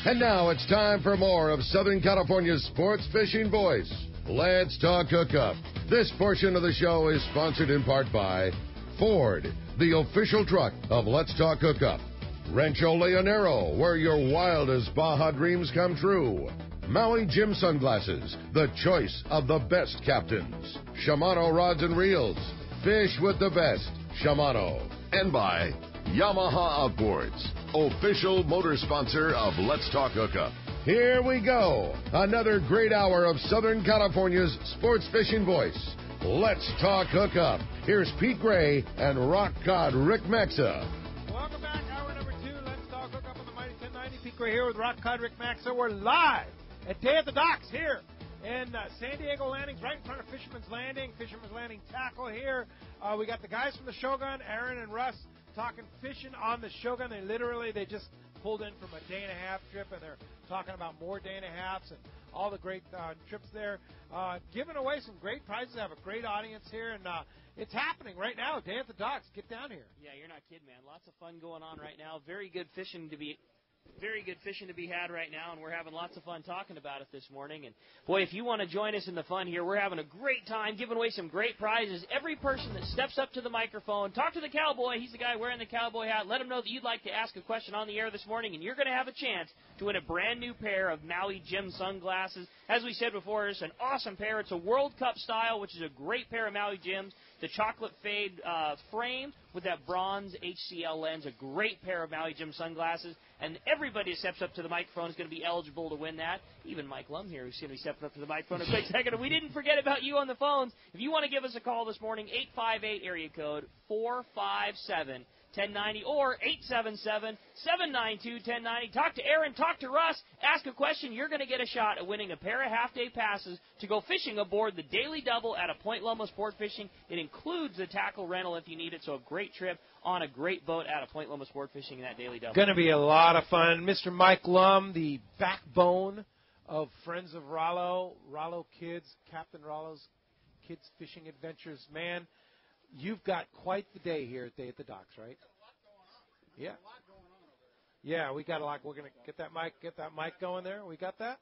And now it's time for more of Southern California's sports fishing voice. Let's talk hookup. This portion of the show is sponsored in part by Ford, the official truck of Let's Talk Hookup. Rancho Leonero, where your wildest Baja dreams come true. Maui Jim Sunglasses, the choice of the best captains. Shimano Rods and Reels, fish with the best. Shimano. And by Yamaha Outboards, official motor sponsor of Let's Talk Hookup. Here we go. Another great hour of Southern California's sports fishing voice. Let's Talk Hookup. Here's Pete Gray and rock cod Rick Maxa. Welcome back. Hour number 2. Let's Talk Hookup on the Mighty 1090. Pete Gray here with rock cod Rick Maxa. We're live at Day at the Docks here in San Diego Landings, right in front of Fisherman's Landing. Fisherman's Landing tackle here. We got the guys from the Shogun, Aaron and Russ, talking fishing on the Shogun. They just pulled in from a day-and-a-half trip, and they're talking about more day-and-a-halves and all the great trips there. Giving away some great prizes. Have a great audience here, and it's happening right now. Day at the Docks. Get down here. Yeah, you're not kidding, man. Lots of fun going on right now. Very good fishing to be had right now, and we're having lots of fun talking about it this morning. And, boy, if you want to join us in the fun here, we're having a great time giving away some great prizes. Every person that steps up to the microphone, talk to the cowboy. He's the guy wearing the cowboy hat. Let him know that you'd like to ask a question on the air this morning, and you're going to have a chance to win a brand-new pair of Maui Jim sunglasses. As we said before, it's an awesome pair. It's a World Cup style, which is a great pair of Maui Jims. The chocolate fade frame with that bronze HCL lens, a great pair of Maui Jim sunglasses. And everybody who steps up to the microphone is going to be eligible to win that. Even Mike Lum here, who's going to be stepping up to the microphone in a quick second. And we didn't forget about you on the phones. If you want to give us a call this morning, 858 area code 457 1090 or 877-792-1090. Talk to Aaron, talk to Russ, ask a question. You're going to get a shot at winning a pair of half-day passes to go fishing aboard the Daily Double at a Point Loma Sport Fishing. It includes the tackle rental if you need it, so a great trip on a great boat at a Point Loma Sport Fishing in that Daily Double. Going to be a lot of fun. Mr. Mike Lum, the backbone of Friends of Rollo, Rollo Kids, Captain Rollo's Kids Fishing Adventures. Man, you've got quite the day here at Day at the Docks, right? Yeah. Yeah, we got a lot. We're going to get that mic going there. We got that?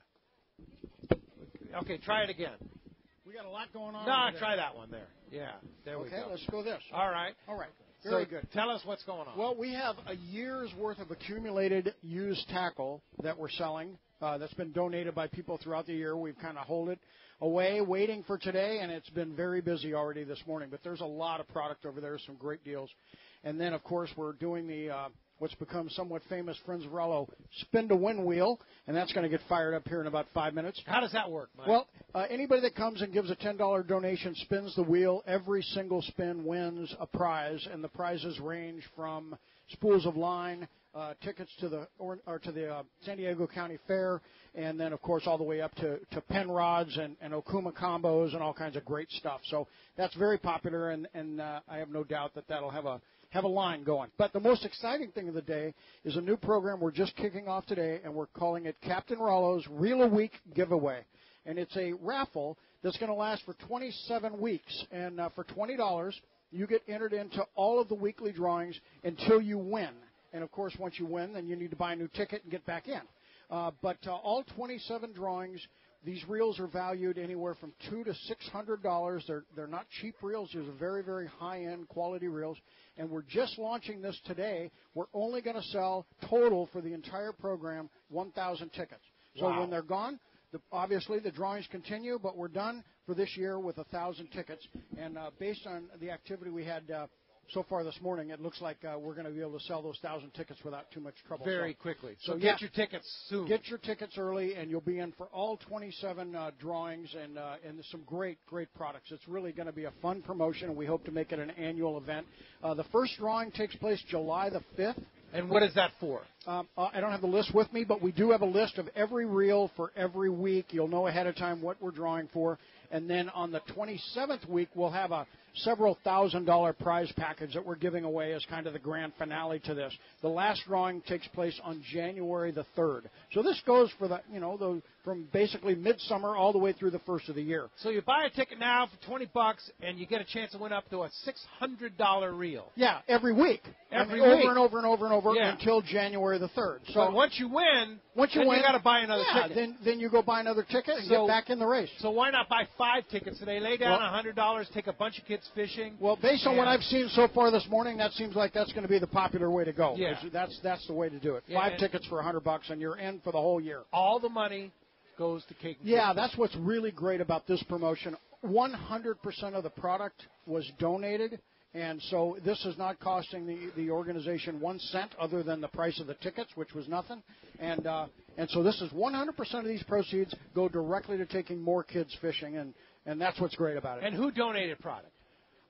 Okay, try it again. We got a lot going on. No, try that one there. Yeah, there we go. Okay, let's go this. All right. Very good. Tell us what's going on. Well, we have a year's worth of accumulated used tackle that we're selling that's been donated by people throughout the year. We've kind of hold it away, waiting for today, and it's been very busy already this morning. But there's a lot of product over there, some great deals. And then, of course, we're doing the what's become somewhat famous Friends of Rollo spin-to-win wheel, and that's going to get fired up here in about 5 minutes. How does that work, Mike? Well, anybody that comes and gives a $10 donation spins the wheel. Every single spin wins a prize, and the prizes range from spools of line, tickets to the San Diego County Fair, and then, of course, all the way up to pen rods and Okuma combos and all kinds of great stuff. So that's very popular, and I have no doubt that that'll have a line going. But the most exciting thing of the day is a new program we're just kicking off today, and we're calling it Captain Rollo's Reel a Week Giveaway. And it's a raffle that's going to last for 27 weeks. And for $20, you get entered into all of the weekly drawings until you win. And, of course, once you win, then you need to buy a new ticket and get back in. But all 27 drawings, these reels are valued anywhere from $200 to $600. They're not cheap reels. These are very, very high-end quality reels. And we're just launching this today. We're only going to sell total for the entire program 1,000 tickets. So when they're gone, obviously the drawings continue, but we're done for this year with 1,000 tickets. And based on the activity we had so far this morning, it looks like we're going to be able to sell those 1,000 tickets without too much trouble. Very quickly. So get your tickets soon. Get your tickets early, and you'll be in for all 27 drawings and some great, great products. It's really going to be a fun promotion, and we hope to make it an annual event. The first drawing takes place July the 5th. And what is that for? I don't have the list with me, but we do have a list of every reel for every week. You'll know ahead of time what we're drawing for. And then on the 27th week, we'll have a several $1,000 prize package that we're giving away as kind of the grand finale to this. The last drawing takes place on January the 3rd. So this goes for from basically midsummer all the way through the first of the year. So you buy a ticket now for $20, and you get a chance to win up to a $600 reel. Yeah, every week. Every week. Over and over and over and over yeah. until January January the 3rd. So but once you win, you got to buy another ticket. Then you go buy another ticket and get back in the race. So why not buy 5 tickets today? Lay down $100, take a bunch of kids fishing. Well, based on what I've seen so far this morning, that seems like that's going to be the popular way to go. Yeah. That's the way to do it. Yeah, 5 tickets for $100, and you're in for the whole year. All the money goes to Cake and Yeah, that's what's really great about this promotion. 100% of the product was donated. And so this is not costing the organization 1 cent other than the price of the tickets, which was nothing. And so this is 100% of these proceeds go directly to taking more kids fishing, and that's what's great about it. And who donated product?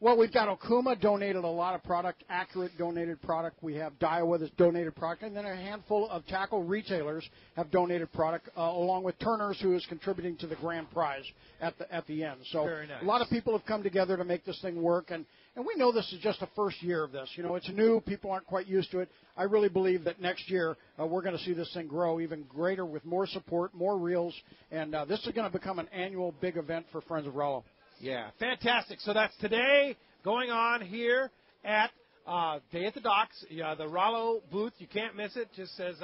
Well, we've got Okuma donated a lot of product, Accurate donated product. We have Daiwa that's donated product, and then a handful of tackle retailers have donated product, along with Turner's, who is contributing to the grand prize at the end. So Very nice. A lot of people have come together to make this thing work, and we know this is just the first year of this. You know, it's new. People aren't quite used to it. I really believe that next year we're going to see this thing grow even greater with more support, more reels, and this is going to become an annual big event for Friends of Rollo. Yeah, fantastic. So that's today going on here at Day at the Docks. Yeah, the Rollo booth, you can't miss it. Just says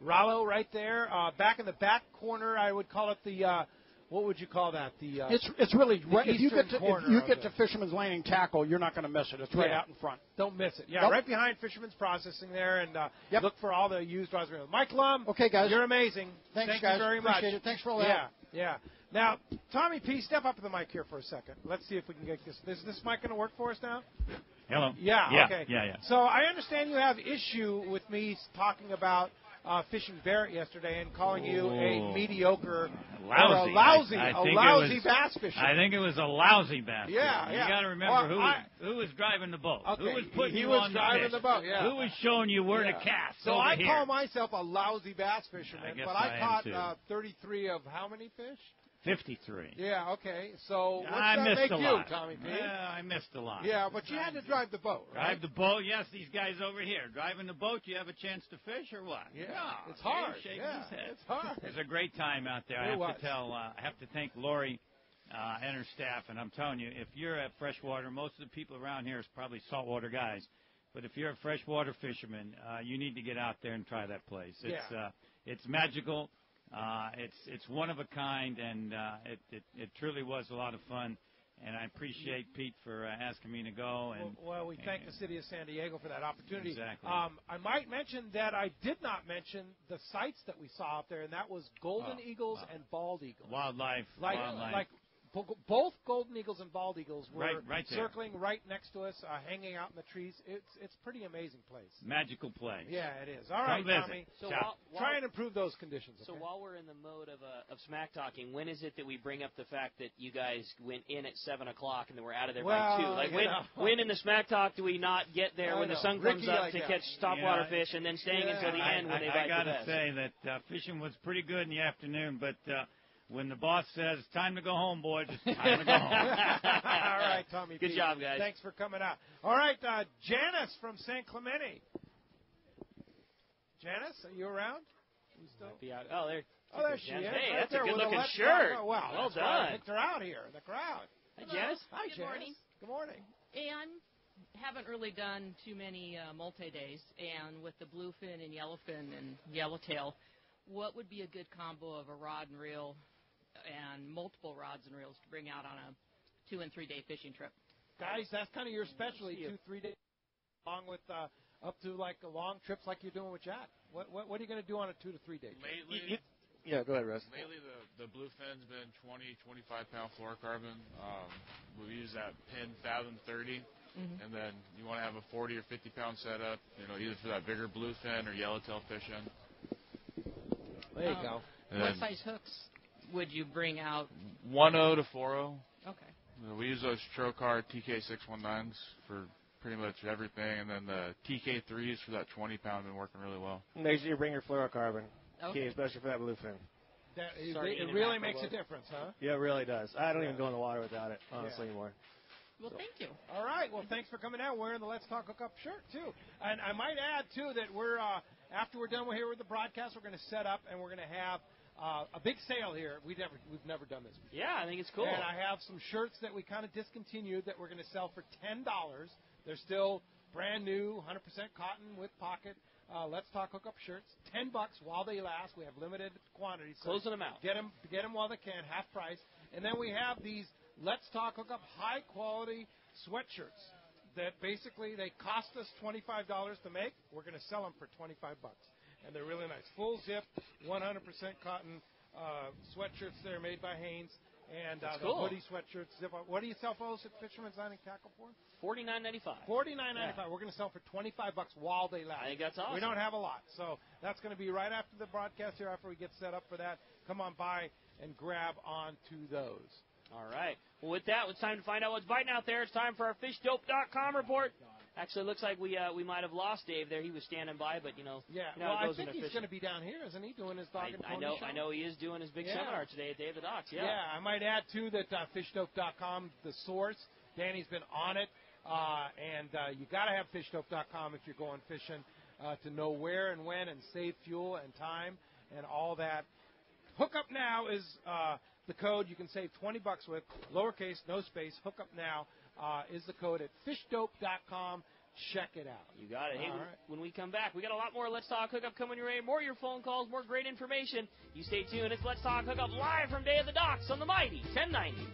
Rollo right there. Back in the back corner, I would call it the, what would you call that? It's really, if you get to the Fisherman's Landing Tackle, you're not going to miss it. It's right out in front. Don't miss it. Yeah, Nope. right behind Fisherman's Processing there, and look for all the used rods. Mike Lum, okay, guys. You're amazing. Thanks, Thank guys. you very Appreciate much. it. Thanks for all the help. Yeah. Now, Tommy P., step up to the mic here for a second. Let's see if we can get this. Is this mic going to work for us now? Hello. Yeah, okay. Yeah. So I understand you have issue with me talking about fishing Barrett yesterday and calling you a mediocre, lousy bass fisherman. I think it was a lousy bass fisherman. Yeah. You got to remember who was driving the boat. Okay. Who was putting he you was on driving the fish. the boat. Yeah. Who was showing you where to cast? So over I here. call myself a lousy bass fisherman, guess but I I am caught too. 33 of how many fish? 53. Yeah, okay. So what's I that missed make a you, lot. Tommy P? Yeah, I missed a lot. Yeah, but you had to drive the boat, right? Drive the boat. Yes, these guys over here driving the boat. You have a chance to fish or what? Yeah, No, it's hard. Shaking Yeah, his head. it's hard. It was a great time out there. I have to thank Lori and her staff. And I'm telling you, if you're at freshwater, most of the people around here is probably saltwater guys. But if you're a freshwater fisherman, you need to get out there and try that place. It's magical. It's one of a kind, and it truly was a lot of fun. And I appreciate Pete for asking me to go. And we thank the city of San Diego for that opportunity. Exactly. I might mention that I did not mention the sights that we saw out there, and that was golden eagles and bald eagles. Wildlife. Like both golden eagles and bald eagles were right there. circling right next to us, hanging out in the trees. It's a pretty amazing place. Magical place. Yeah, it is. All right, Tommy. So try and improve those conditions. Okay? So while we're in the mode of smack talking, when is it that we bring up the fact that you guys went in at 7 o'clock and then we're out of there by 2? Like when in the smack talk do we not get there when the sun comes up to catch topwater fish and then staying until the end when they bite the I got to best? say that fishing was pretty good in the afternoon, but when the boss says, it's time to go home, boys, it's time to go home. All right, Tommy. Good job, guys. Thanks for coming out. All right, Janice from San Clemente. Janice, are you around? You still? Oh, there she is. Hey, right that's a there with good-looking left shirt. arm. Wow, well that's done. right. I picked her out here in the crowd. Hi, Janice. Hi, Good Janice. morning. Good morning. And haven't really done too many multi-days. And with the bluefin and yellowfin and yellowtail, what would be a good combo of a rod and reel and multiple rods and reels to bring out on a 2- and 3-day fishing trip? Guys, that's kind of your specialty, 2-3 days, along with up to like long trips like you're doing with Jack. What are you going to do on a 2 to 3 day trip? Lately, yeah, go ahead, Russ. Lately, the bluefin's been 20, 25-pound fluorocarbon. We use that pin Fathom 30, and then you want to have a 40 or 50-pound setup, either for that bigger bluefin or yellowtail fishing. There you go. What size hooks would you bring out? 1.0 to 4.0. Okay. We use those Trocar TK619s for pretty much everything, and then the TK3s for that 20-pound been working really well. Make sure you bring your fluorocarbon, Okay. especially for that bluefin. It really makes a difference, huh? Yeah, it really does. I don't even go in the water without it, honestly, anymore. Well, thank you. All right. Well, thanks for coming out. Wearing the Let's Talk Hookup shirt, too. And I might add, too, that we're after we're done here with the broadcast, we're going to set up and we're going to have a big sale here. We've never done this before. Yeah, I think it's cool. And I have some shirts that we kind of discontinued that we're going to sell for $10. They're still brand new, 100% cotton with pocket. Let's Talk Hookup shirts, $10 while they last. We have limited quantities. So closing them out. Get them while they can, half price. And then we have these Let's Talk Hookup high-quality sweatshirts that basically they cost us $25 to make. We're going to sell them for $25. And they're really nice. Full zip, 100% cotton sweatshirts that are made by Hanes. And the cool. hoodie sweatshirts. What do you sell those at Fisherman's Landing Tackle for? $49.95. $49.95. Yeah. We're going to sell for $25 while they last. I think that's awesome. We don't have a lot, so that's going to be right after the broadcast here. After we get set up for that, come on by and grab onto those. All right. Well, with that, it's time to find out what's biting out there. It's time for our FishDope.com report. Actually, it looks like we might have lost Dave there. He was standing by, but, Yeah, well, I think he's going to be down here, isn't he, doing his dog and pony show? I know he is doing his big seminar today at Day of the Docks, yeah. Yeah, I might add, too, that FishDope.com, the source, Danny's been on it, and you got to have FishDope.com if you're going fishing to know where and when and save fuel and time and all that. Hookup Now is the code you can save $20 with, lowercase, no space. Hookup Now is the code at fishdope.com. Check it out. You got it. Hey, when we come back, we got a lot more Let's Talk Hookup coming your way. More of your phone calls, more great information. You stay tuned. It's Let's Talk Hookup live from Day of the Docks on the Mighty 1090.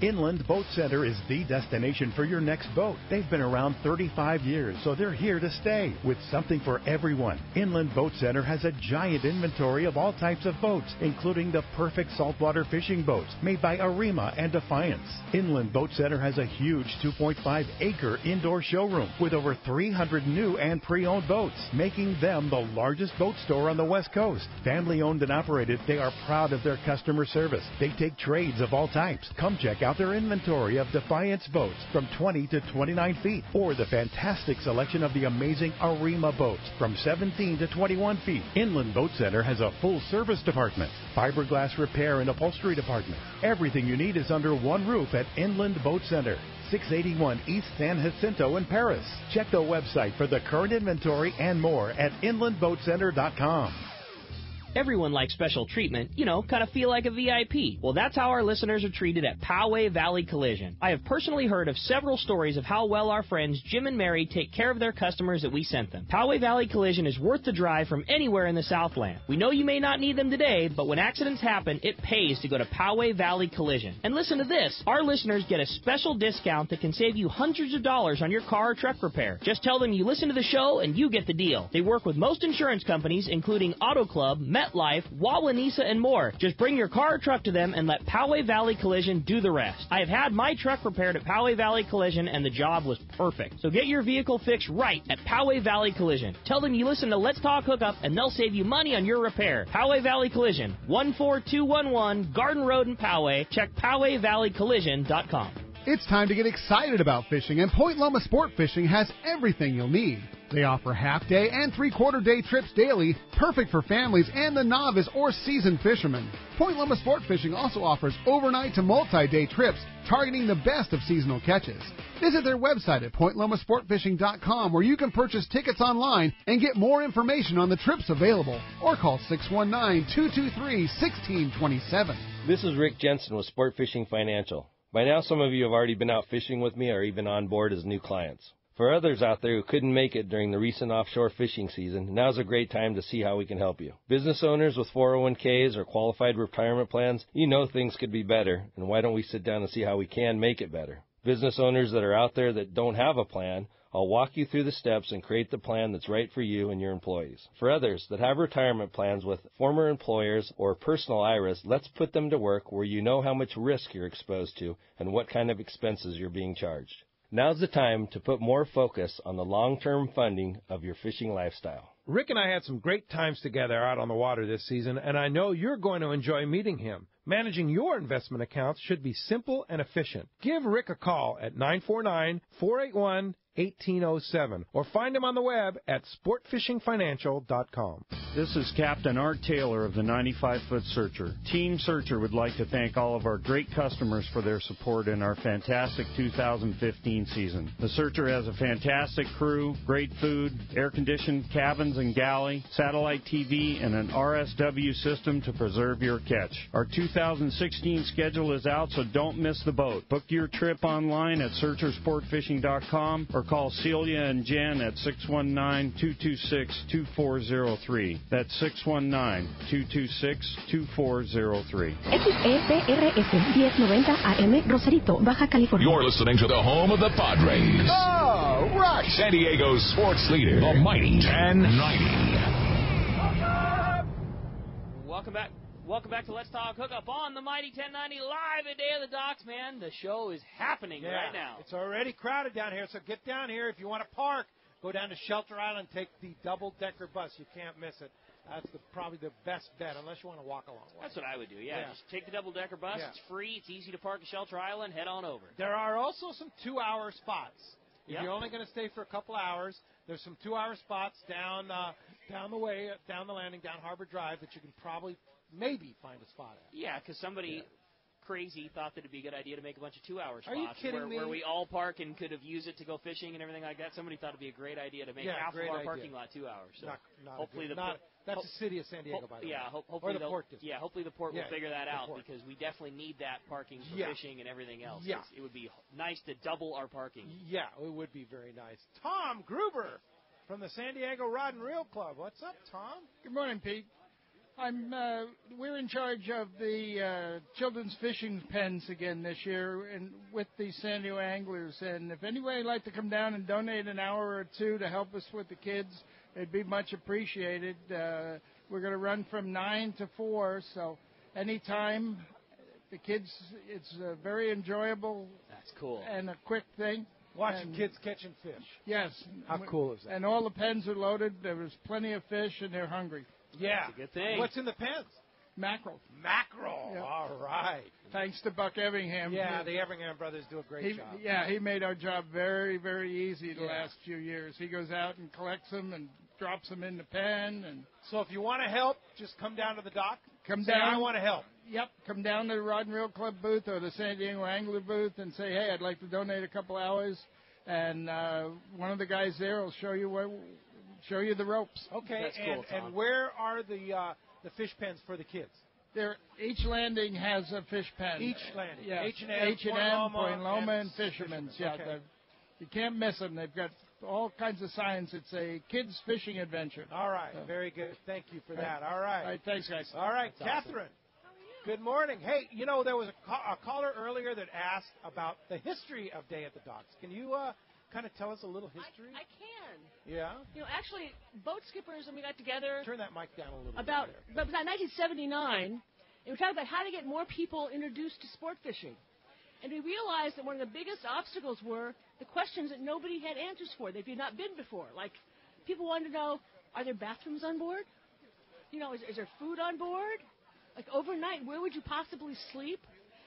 Inland Boat Center is the destination for your next boat. They've been around 35 years, so they're here to stay with something for everyone. Inland Boat Center has a giant inventory of all types of boats, including the perfect saltwater fishing boats made by Arima and Defiance. Inland Boat Center has a huge 2.5-acre indoor showroom with over 300 new and pre-owned boats, making them the largest boat store on the West Coast. Family-owned and operated, they are proud of their customer service. They take trades of all types. Come check out their inventory of Defiance boats from 20 to 29 feet, or the fantastic selection of the amazing Arima boats from 17 to 21 feet. Inland Boat Center has a full service department, fiberglass repair and upholstery department. Everything you need is under one roof at Inland Boat Center, 681 East San Jacinto in Paris. Check the website for the current inventory and more at inlandboatcenter.com. Everyone likes special treatment, kind of feel like a VIP. Well, that's how our listeners are treated at Poway Valley Collision. I have personally heard of several stories of how well our friends Jim and Mary take care of their customers that we sent them. Poway Valley Collision is worth the drive from anywhere in the Southland. We know you may not need them today, but when accidents happen, it pays to go to Poway Valley Collision. And listen to this. Our listeners get a special discount that can save you hundreds of dollars on your car or truck repair. Just tell them you listen to the show and you get the deal. They work with most insurance companies, including Auto Club, MetLife, Wawanesa, and more. Just bring your car or truck to them and let Poway Valley Collision do the rest. I have had my truck repaired at Poway Valley Collision, and the job was perfect. So get your vehicle fixed right at Poway Valley Collision. Tell them you listen to Let's Talk Hookup, and they'll save you money on your repair. Poway Valley Collision, 14211 Garden Road in Poway. Check PowayValleyCollision.com. It's time to get excited about fishing, and Point Loma Sport Fishing has everything you'll need. They offer half-day and three-quarter-day trips daily, perfect for families and the novice or seasoned fishermen. Point Loma Sport Fishing also offers overnight to multi-day trips, targeting the best of seasonal catches. Visit their website at pointlomasportfishing.com, where you can purchase tickets online and get more information on the trips available, or call 619-223-1627. This is Rick Jensen with Sport Fishing Financial. By now, some of you have already been out fishing with me or even on board as new clients. For others out there who couldn't make it during the recent offshore fishing season, now's a great time to see how we can help you. Business owners with 401ks or qualified retirement plans, you know things could be better, and why don't we sit down and see how we can make it better? Business owners that are out there that don't have a plan, I'll walk you through the steps and create the plan that's right for you and your employees. For others that have retirement plans with former employers or personal IRAs, let's put them to work where you know how much risk you're exposed to and what kind of expenses you're being charged. Now's the time to put more focus on the long-term funding of your fishing lifestyle. Rick and I had some great times together out on the water this season, and I know you're going to enjoy meeting him. Managing your investment accounts should be simple and efficient. Give Rick a call at 949-481-1807 or find him on the web at sportfishingfinancial.com. This is Captain Art Taylor of the 95-Foot Searcher. Team Searcher would like to thank all of our great customers for their support in our fantastic 2015 season. The Searcher has a fantastic crew, great food, air-conditioned cabins and galley, satellite TV, and an RSW system to preserve your catch. Our 2016 schedule is out, so don't miss the boat. Book your trip online at searchersportfishing.com or or call Celia and Jen at 619-226-2403. That's 619-226-2403. XEPRS 1090 AM Rosarito, Baja California. You're listening to the home of the Padres. Oh, right. San Diego's sports leader, the mighty 1090. Welcome back to Let's Talk Hookup on the Mighty 1090 live at Day of the Docks, man. The show is happening right now. It's already crowded down here, so get down here. If you want to park, go down to Shelter Island, take the double-decker bus. You can't miss it. That's probably the best bet, unless you want to walk along. That's what I would do, yeah. Just take the double-decker bus. Yeah. It's free. It's easy to park at Shelter Island. Head on over. There are also some 2-hour spots. If you're only going to stay for a couple hours, there's some 2-hour spots down the landing, down Harbor Drive that you can probably maybe find a spot at. Yeah, because somebody crazy thought that it'd be a good idea to make a bunch of 2-hour spots. Are you kidding me? Where we all park and could have used it to go fishing and everything like that. Somebody thought it'd be a great idea to make half of our parking lot 2 hours. So hopefully that's the city of San Diego, by the way. Yeah, hopefully the port district. Yeah, hopefully the port will figure that out because we definitely need that parking for fishing and everything else. Yeah. It would be nice to double our parking. Yeah, it would be very nice. Tom Gruber from the San Diego Rod and Reel Club. What's up, Tom? Good morning, Pete. We're in charge of the children's fishing pens again this year, and with the San Diego Anglers. And if anybody would like to come down and donate an hour or two to help us with the kids, it'd be much appreciated. We're going to run from 9 to 4, so anytime. The kids, it's very enjoyable. That's cool. And a quick thing. Watching kids catching fish. Yes. How cool is that? And all the pens are loaded. There was plenty of fish, and they're hungry. Yeah. That's a good thing. What's in the pens? Mackerel. Mackerel. Yeah. All right. Thanks to Buck Everingham. Yeah, the Everingham brothers do a great job. Yeah, he made our job very, very easy the last few years. He goes out and collects them and drops them in the pen. And so if you want to help, just come down to the dock. Come down. I want to help. Yep, come down to the Rod and Reel Club booth or the San Diego Angler booth and say, hey, I'd like to donate a couple hours. And one of the guys there will show you the ropes. Okay, that's cool, Tom. And where are the fish pens for the kids? Each landing has a fish pen. Each landing. Yes. H&M, Point Loma, and Fisherman's. Yeah, okay. You can't miss them. They've got all kinds of signs. It's a kids' fishing adventure. All right, very good. Thank you for that. All right. All right, thanks, guys. All right, that's Catherine. Awesome. Good morning. Hey, there was a caller earlier that asked about the history of Day at the Docks. Can you kind of tell us a little history? I can. Yeah? Actually, boat skippers and we got together. Turn that mic down a little bit. But it was 1979, and we talked about how to get more people introduced to sport fishing. And we realized that one of the biggest obstacles were the questions that nobody had answers for, that if you'd not been before. Like, people wanted to know, are there bathrooms on board? Is there food on board? Like, overnight, where would you possibly sleep?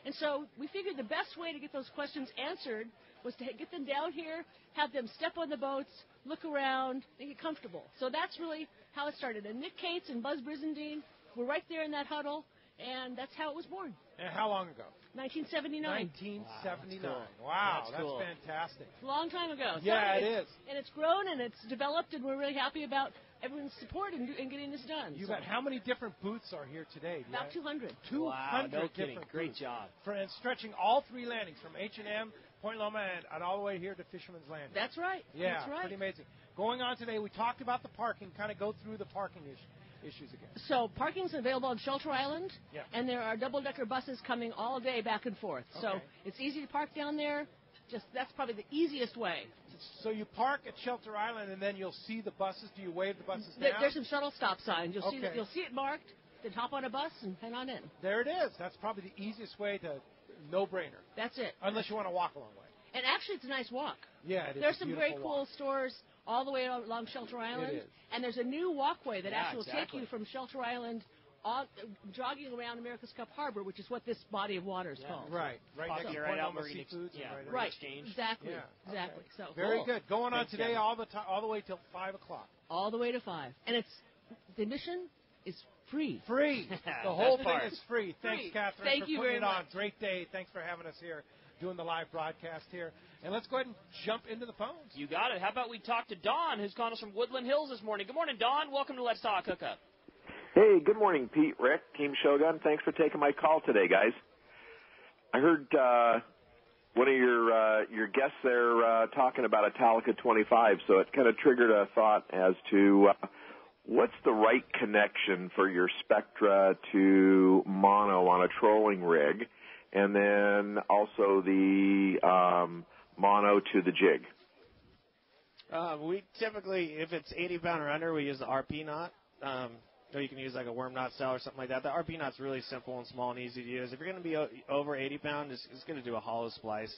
And so we figured the best way to get those questions answered was to get them down here, have them step on the boats, look around, and get comfortable. So that's really how it started. And Nick Cates and Buzz Brizendine were right there in that huddle, and that's how it was born. And how long ago? 1979. 1979. Wow, that's cool. Fantastic. It's a long time ago. Yeah, it is. And it's grown and it's developed, and we're really happy about everyone's support in getting this done. You bet. How many different booths are here today? About 200. 200 wow, no kidding. Different Great booths. job. And stretching all 3 landings from H&M, Point Loma, and all the way here to Fisherman's Landing. That's right. Yeah, that's right. Pretty amazing. Going on today, we talked about the parking. Kind of go through the parking issues again. So parking's available on Shelter Island, yeah. And there are double-decker buses coming all day back and forth. Okay. So it's easy to park down there. That's probably the easiest way. So you park at Shelter Island, and then you'll see the buses. Do you wave the buses down? There's some shuttle stop signs. You'll okay. You'll see it marked. Then hop on a bus and head on in. There it is. That's probably the easiest way to no-brainer. That's it. Unless you want to walk a long way. And actually, it's a nice walk. Yeah, it is. There's some great cool stores all the way along Shelter Island. It is. And there's a new walkway that actually will exactly. take you from Shelter Island jogging around America's Cup Harbor, which is what this body of water is called. Right. Right next to right out Point Loma Seafoods. Right. Exchange. Exactly. Yeah. Exactly. Okay. So very good. Going on Thanks, today Kevin. all the way till 5 o'clock. All the way to 5. And the admission is free. Free. The whole thing is free. Thanks, Catherine, Thank for you putting very it on. much. Great day. Thanks for having us here, doing the live broadcast here. And let's go ahead and jump into the phones. You got it. How about we talk to Don, who's calling us from Woodland Hills this morning. Good morning, Don. Welcome to Let's Talk Hookup. Hey, good morning, Pete, Rick, Team Shogun. Thanks for taking my call today, guys. I heard one of your guests there talking about Italica 25, so it kind of triggered a thought as to what's the right connection for your Spectra to mono on a trolling rig, and then also the mono to the jig. We typically, if it's 80 pound or under, we use the RP knot. Or you can use like a worm knot style or something like that. The RP knot's really simple and small and easy to use. If you're going to be over 80 pound, it's going to do a hollow splice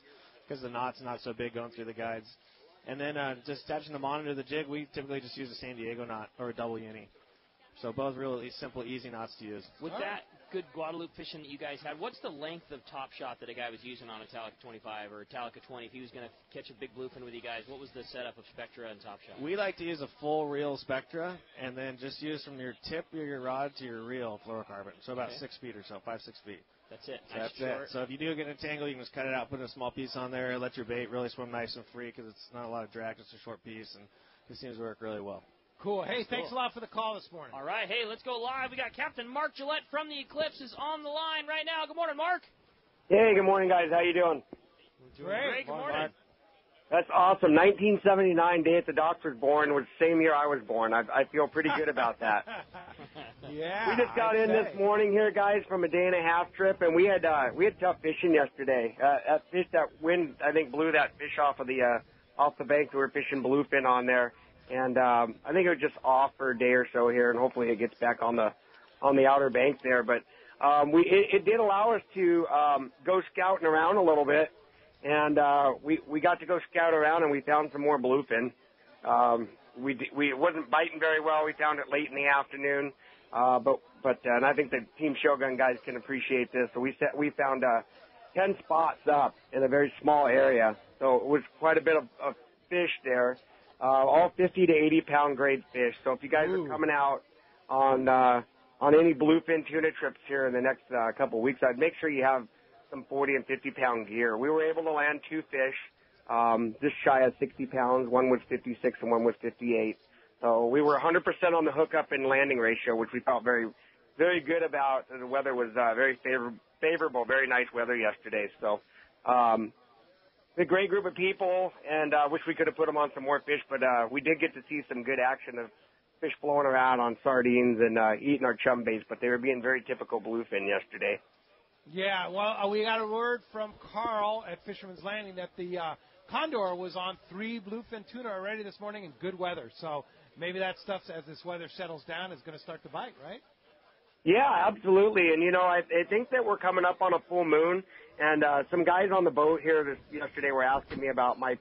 because the knot's not so big going through the guides. And then just attaching the mono to the jig, we typically just use a San Diego knot or a double uni. So both really simple, easy knots to use. With that good Guadalupe fishing that you guys had, what's the length of top shot that a guy was using on Italica 25 or Italica 20? If he was going to catch a big bluefin with you guys, what was the setup of Spectra and top shot? We like to use a full reel Spectra and then just use from your tip of your rod to your reel fluorocarbon. So about 6 feet or so, 5-6 feet. That's it. So that's it. So if you do get in a tangle, you can just cut it out, put a small piece on there, let your bait really swim nice and free because it's not a lot of drag, just a short piece, and it seems to work really well. Cool. Hey, thanks a lot for the call this morning. All right. Hey, let's go live. We got Captain Mark Gillette from the Eclipse is on the line right now. Good morning, Mark. Hey, good morning, guys. How you doing? Great. Good morning. Mark. That's awesome. 1979, day at the docks was born, was the same year I was born. I feel pretty good about that. Yeah. We just got in this morning here, guys, from a day and a half trip, and we had tough fishing yesterday. That wind, I think, blew that fish off the bank. We were fishing bluefin on there, and I think it was just off for a day or so here, and hopefully it gets back on the outer bank there. But it did allow us to go scouting around a little bit. And we got to go scout around, and we found some more bluefin. It wasn't biting very well. We found it late in the afternoon, and I think the Team Shogun guys can appreciate this. So we found 10 spots up in a very small area. So it was quite a bit of fish there, all 50 to 80 pound grade fish. So if you guys are coming out on any bluefin tuna trips here in the next couple of weeks, I'd make sure you have some 40 and 50 pound gear. We were able to land 2 fish, just shy of 60 pounds. One was 56 and one was 58. So we were 100% on the hookup and landing ratio, which we felt very, very good about. The weather was very favorable, very nice weather yesterday. So a great group of people, and wish we could have put them on some more fish, but we did get to see some good action of fish blowing around on sardines and eating our chum baits, but they were being very typical bluefin yesterday. Yeah, well, we got a word from Carl at Fisherman's Landing that the Condor was on 3 bluefin tuna already this morning in good weather. So maybe that stuff, as this weather settles down, is going to start to bite, right? Yeah, absolutely. And, I think that we're coming up on a full moon. And some guys on the boat here yesterday were asking me about my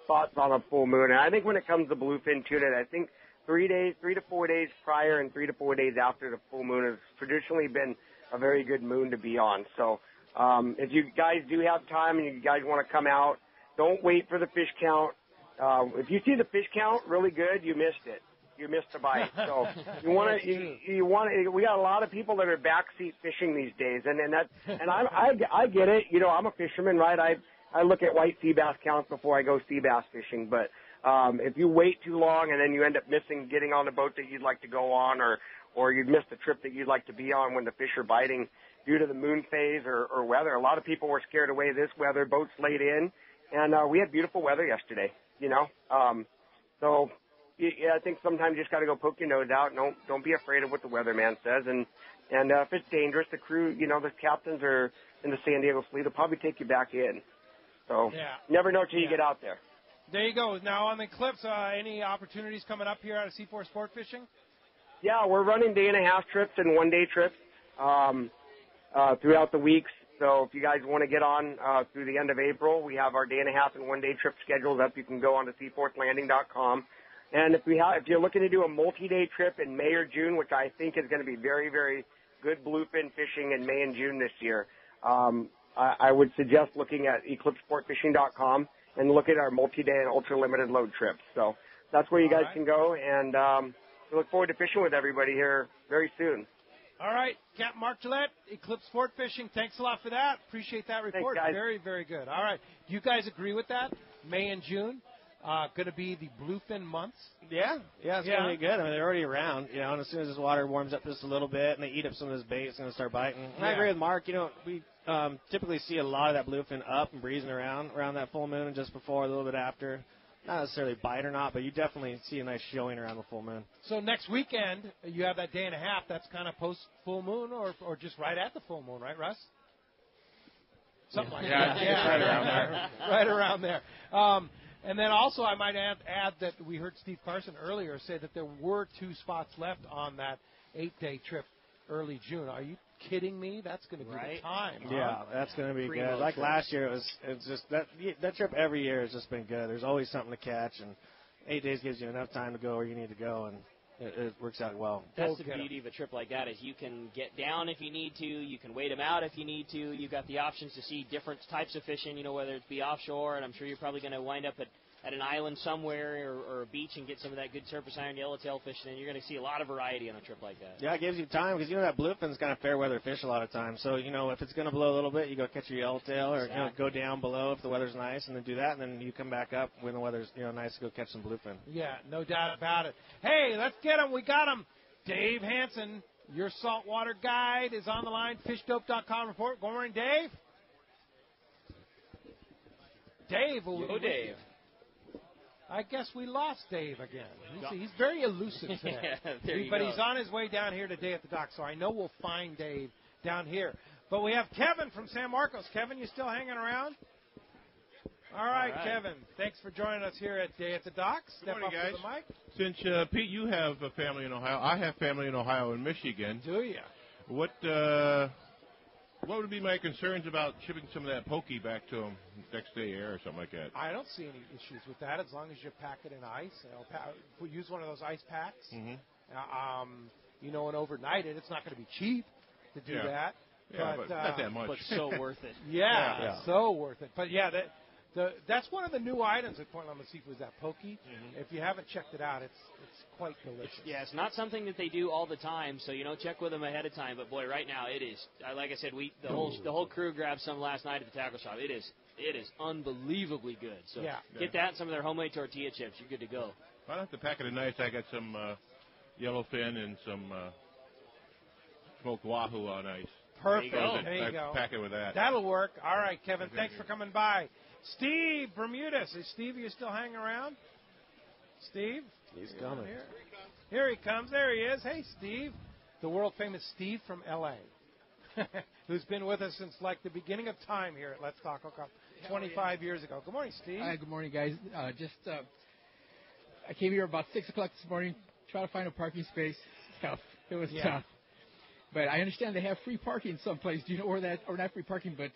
thoughts on a full moon. And I think when it comes to bluefin tuna, I think 3 to 4 days prior and 3 to 4 days after the full moon has traditionally been a very good moon to be on. So if you guys do have time and you guys want to come out, don't wait for the fish count. If you see the fish count really good, you missed it. You missed the bite. So we got a lot of people that are backseat fishing these days, and I get it. I'm a fisherman, right? I look at white sea bass counts before I go sea bass fishing, but if you wait too long and then you end up missing getting on the boat that you'd like to go on, or you've missed the trip that you'd like to be on when the fish are biting due to the moon phase or weather. A lot of people were scared away this weather. Boats laid in, and we had beautiful weather yesterday, So I think sometimes you just got to go poke your nose out. Don't be afraid of what the weatherman says. And if it's dangerous, the crew, the captains are in the San Diego fleet will probably take you back in. So never know till you get out there. There you go. Now on the Eclipse, any opportunities coming up here out of C4 Sport Fishing? Yeah, we're running day and a half trips and 1 day trips throughout the weeks. So if you guys want to get on through the end of April, we have our day and a half and 1 day trip scheduled up. You can go on to seaforthlanding.com. And if you're looking to do a multi-day trip in May or June, which I think is going to be very, very good bluefin fishing in May and June this year, I would suggest looking at eclipsesportfishing.com and look at our multi-day and ultra-limited load trips. So that's where you guys can go, and we look forward to fishing with everybody here very soon. All right, Captain Mark Gillette, Eclipse Sport Fishing, thanks a lot for that. Appreciate that report. Thanks, guys. Very, very good. All right, do you guys agree with that? May and June? going to be the bluefin months. Yeah, it's going to be good. I mean, they're already around, and as soon as this water warms up just a little bit and they eat up some of this bait, it's going to start biting. And I agree with Mark. We typically see a lot of that bluefin up and breezing around that full moon and just before, a little bit after. Not necessarily bite or not, but you definitely see a nice showing around the full moon. So next weekend, you have that day and a half. That's kind of post-full moon or just right at the full moon, right, Russ? Something like that. Yeah, right around there. Right around there. And then also I might add that we heard Steve Carson earlier say that there were 2 spots left on that 8-day trip early June. Are you kidding me? That's going to be the time. Yeah, that's going to be good. Like last year, it's just that trip every year has just been good. There's always something to catch, and 8 days gives you enough time to go where you need to go, and it works out well. That's the beauty of a trip like that is you can get down if you need to. You can wait them out if you need to. You've got the options to see different types of fishing, whether it be offshore, and I'm sure you're probably going to wind up at an island somewhere or a beach and get some of that good surface iron yellowtail fishing, and you're going to see a lot of variety on a trip like that. Yeah, it gives you time because that bluefin's kind of fair weather fish a lot of times. So, if it's going to blow a little bit, you go catch your yellowtail or go down below if the weather's nice and then do that, and then you come back up when the weather's nice to go catch some bluefin. Yeah, no doubt about it. Hey, let's get him. We got him. Dave Hansen, your saltwater guide, is on the line. Fishdope.com report. Good morning, Dave. Dave. Dave. I guess we lost Dave again. He's very elusive today. But he's on his way down here today at the dock, so I know we'll find Dave down here. But we have Kevin from San Marcos. Kevin, you still hanging around? All right, Kevin. Thanks for joining us here at Day at the Docks. Good morning, Step up guys. to the mic. Since, Pete, you have a family in Ohio, I have family in Ohio and Michigan. Do you? What would be my concerns about shipping some of that pokey back to them next day air or something like that? I don't see any issues with that as long as you pack it in ice. Use one of those ice packs. Mm-hmm. And overnight it. It's not going to be cheap to do that. Yeah, but not that much. But so worth it. Yeah, so worth it. But, that's one of the new items at Point Loma Seafood is that pokey. Mm-hmm. If you haven't checked it out, it's quite delicious. It's not something that they do all the time, so check with them ahead of time. But boy, right now it is. Like I said, the whole crew grabbed some last night at the tackle shop. It is unbelievably good. So get that and some of their homemade tortilla chips. You're good to go. I don't have to pack it in ice. I got some yellowfin and some smoked wahoo on ice. Perfect. There you go. Pack it with that. That'll work. All right, Kevin. Thanks for coming by. Steve Bermudez. Is Steve, you still hanging around? Steve? He's coming. Here he comes. There he is. Hey, Steve. The world-famous Steve from L.A., who's been with us since, the beginning of time here at Let's Talk Hookup 25 years ago. Good morning, Steve. Hi, good morning, guys. I came here about 6 o'clock this morning, trying to find a parking space. Tough. It was tough. But I understand they have free parking someplace. Do you know where that, or not free parking, but